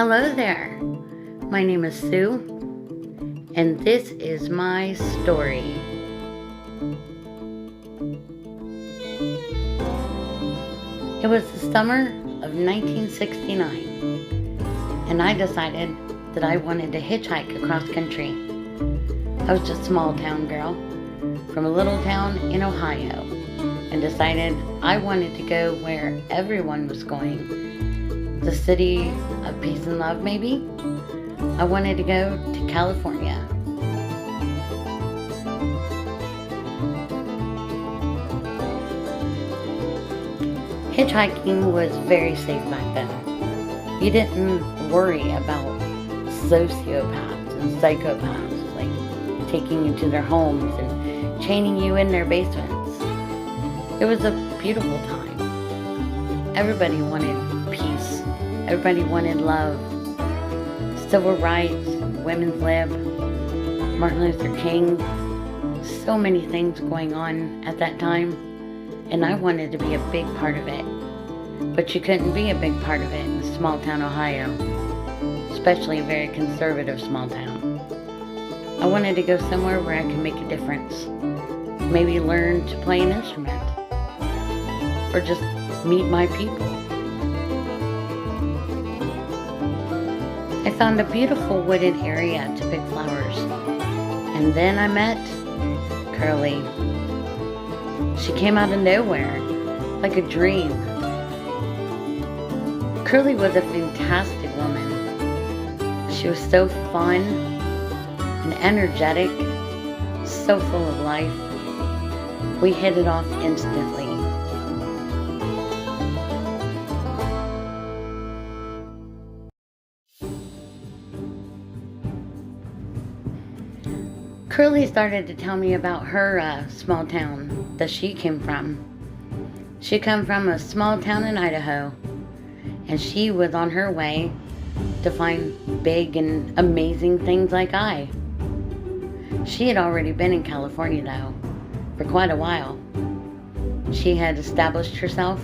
Hello there. My name is Sue, and this is my story. It was the summer of 1969, and I decided that I wanted to hitchhike across country. I was just a small town girl from a little town in Ohio, and decided I wanted to go where everyone was going. The city of peace and love, maybe? I wanted to go to California. Hitchhiking was very safe back then. You didn't worry about sociopaths and psychopaths, like taking you to their homes and chaining you in their basements. It was a beautiful time. Everybody wanted peace. Everybody wanted love. Civil rights, women's lib, Martin Luther King. So many things going on at that time. And I wanted to be a big part of it. But you couldn't be a big part of it in small town Ohio. Especially a very conservative small town. I wanted to go somewhere where I could make a difference. Maybe learn to play an instrument. Or just meet my people. I found a beautiful wooded area to pick flowers. And then I met Curly. She came out of nowhere, like a dream. Curly was a fantastic woman. She was so fun and energetic, so full of life. We hit it off instantly. Curly started to tell me about her small town that she came from. She come from a small town in Idaho, and she was on her way to find big and amazing things like I. She had already been in California though, for quite a while. She had established herself.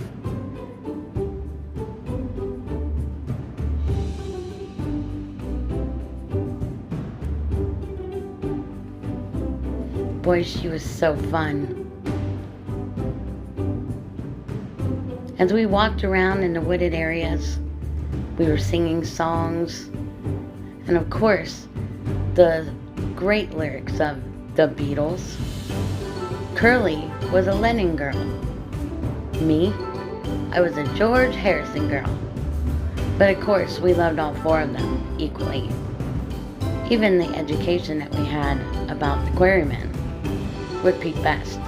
Boy, she was so fun. As we walked around in the wooded areas, we were singing songs, and of course, the great lyrics of the Beatles. Curly was a Lennon girl. Me, I was a George Harrison girl. But of course, we loved all four of them equally. Even the education that we had about the Quarrymen would Pete Best.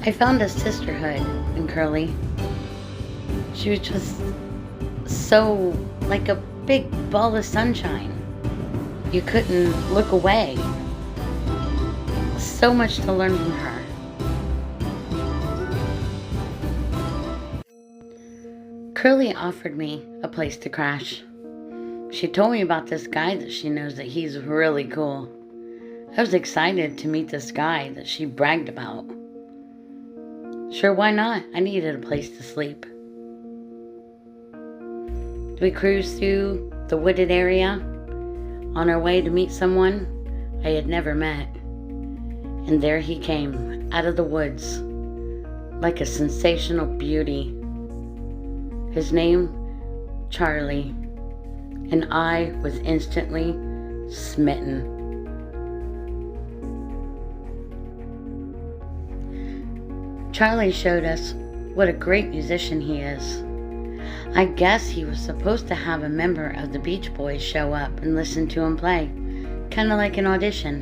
I found a sisterhood in Curly. She was just so like a big ball of sunshine. You couldn't look away. So much to learn from her. Curly offered me a place to crash. She told me about this guy that she knows that he's really cool. I was excited to meet this guy that she bragged about. Sure, why not? I needed a place to sleep. We cruised through the wooded area on our way to meet someone I had never met. And there he came, out of the woods, like a sensational beauty. His name, Charlie, and I was instantly smitten. Charlie showed us what a great musician he is. I guess he was supposed to have a member of the Beach Boys show up and listen to him play, kind of like an audition.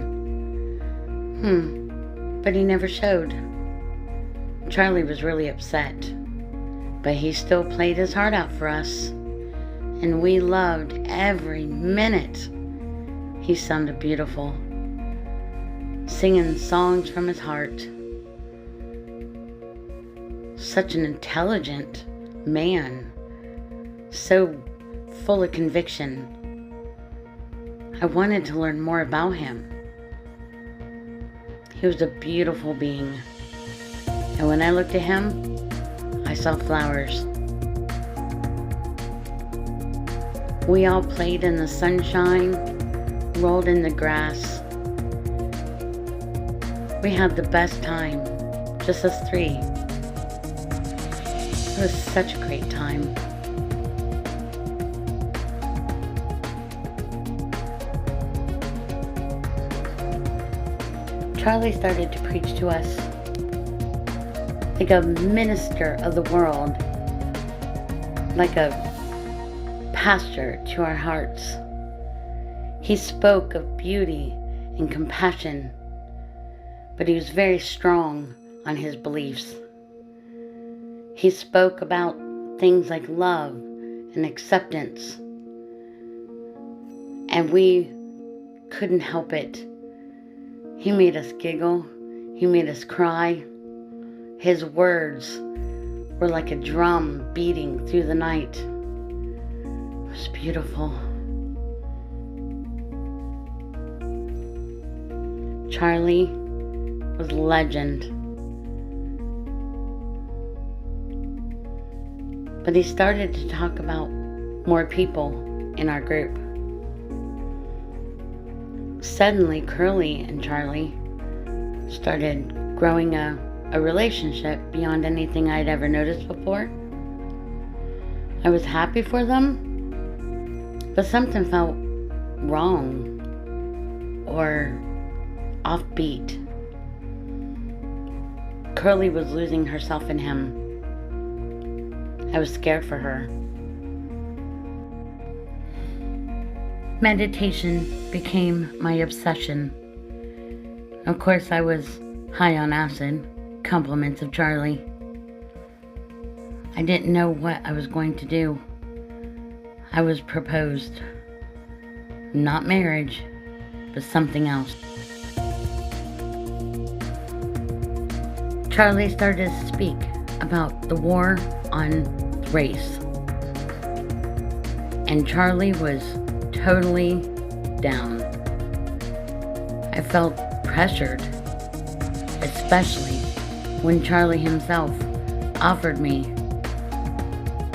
But he never showed. Charlie was really upset. But he still played his heart out for us, and we loved every minute. He sounded beautiful, singing songs from his heart. Such an intelligent man, so full of conviction. I wanted to learn more about him. He was a beautiful being. And when I looked at him, I saw flowers. We all played in the sunshine, rolled in the grass. We had the best time, just us three. It was such a great time. Charlie started to preach to us like a minister of the world, like a pastor to our hearts. He spoke of beauty and compassion, but he was very strong on his beliefs. He spoke about things like love and acceptance, and we couldn't help it. He made us giggle. He made us cry. His words were like a drum beating through the night. It was beautiful. Charlie was a legend. But he started to talk about more people in our group. Suddenly, Curly and Charlie started growing a relationship beyond anything I'd ever noticed before. I was happy for them, but something felt wrong or offbeat. Curly was losing herself in him. I was scared for her. Meditation became my obsession. Of course, I was high on acid, compliments of Charlie. I didn't know what I was going to do. I was proposed. Not marriage, but something else. Charlie started to speak about the war on race. And Charlie was totally down. I felt pressured, especially when Charlie himself offered me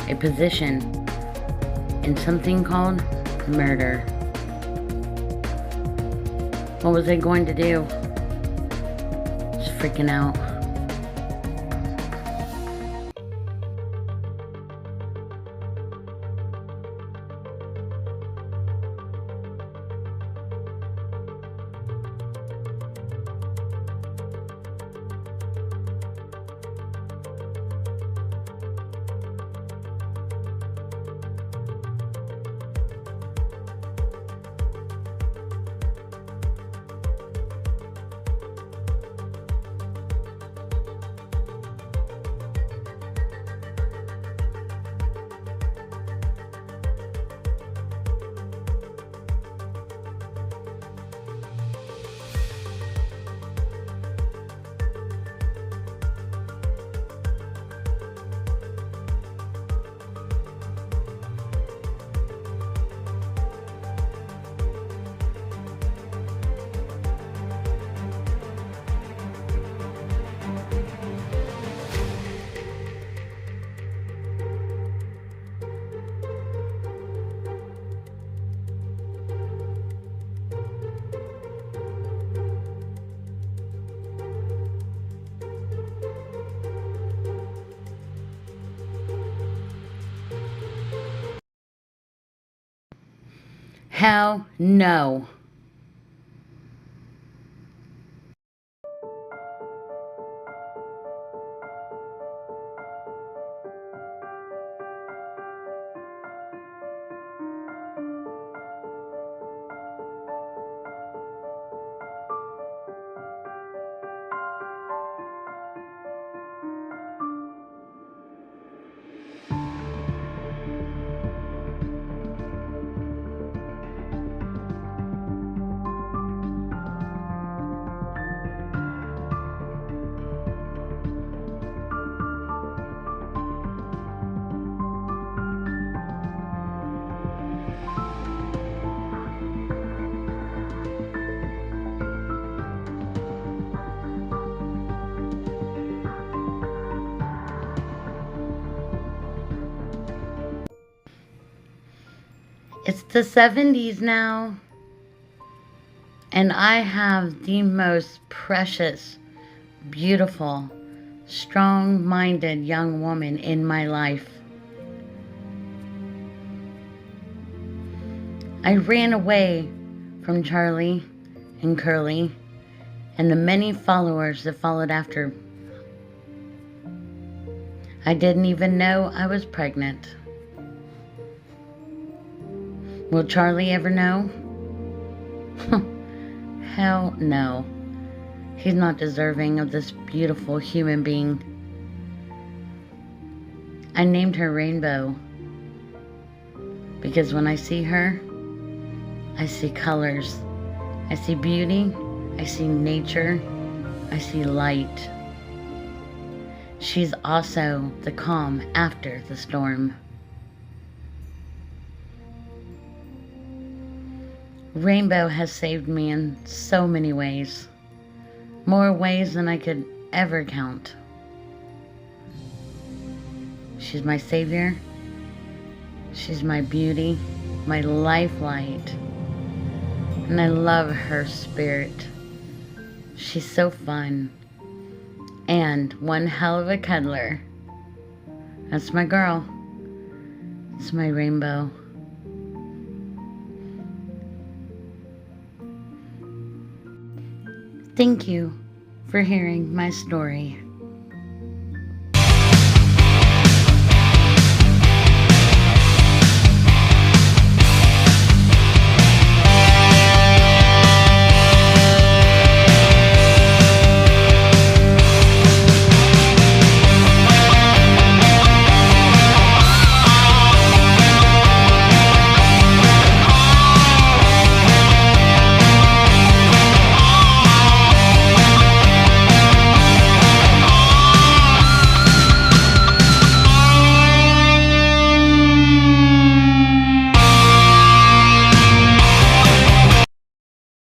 a position in something called murder. What was I going to do? I was freaking out. Hell no. It's the 70s now, and I have the most precious, beautiful, strong-minded young woman in my life. I ran away from Charlie and Curly and the many followers that followed after. I didn't even know I was pregnant. Will Charlie ever know? Hell no. He's not deserving of this beautiful human being. I named her Rainbow because when I see her, I see colors. I see beauty. I see nature. I see light. She's also the calm after the storm. Rainbow has saved me in so many ways. More ways than I could ever count. She's my savior. She's my beauty, my lifelight. And I love her spirit. She's so fun. And one hell of a cuddler. That's my girl. It's my Rainbow. Thank you for hearing my story.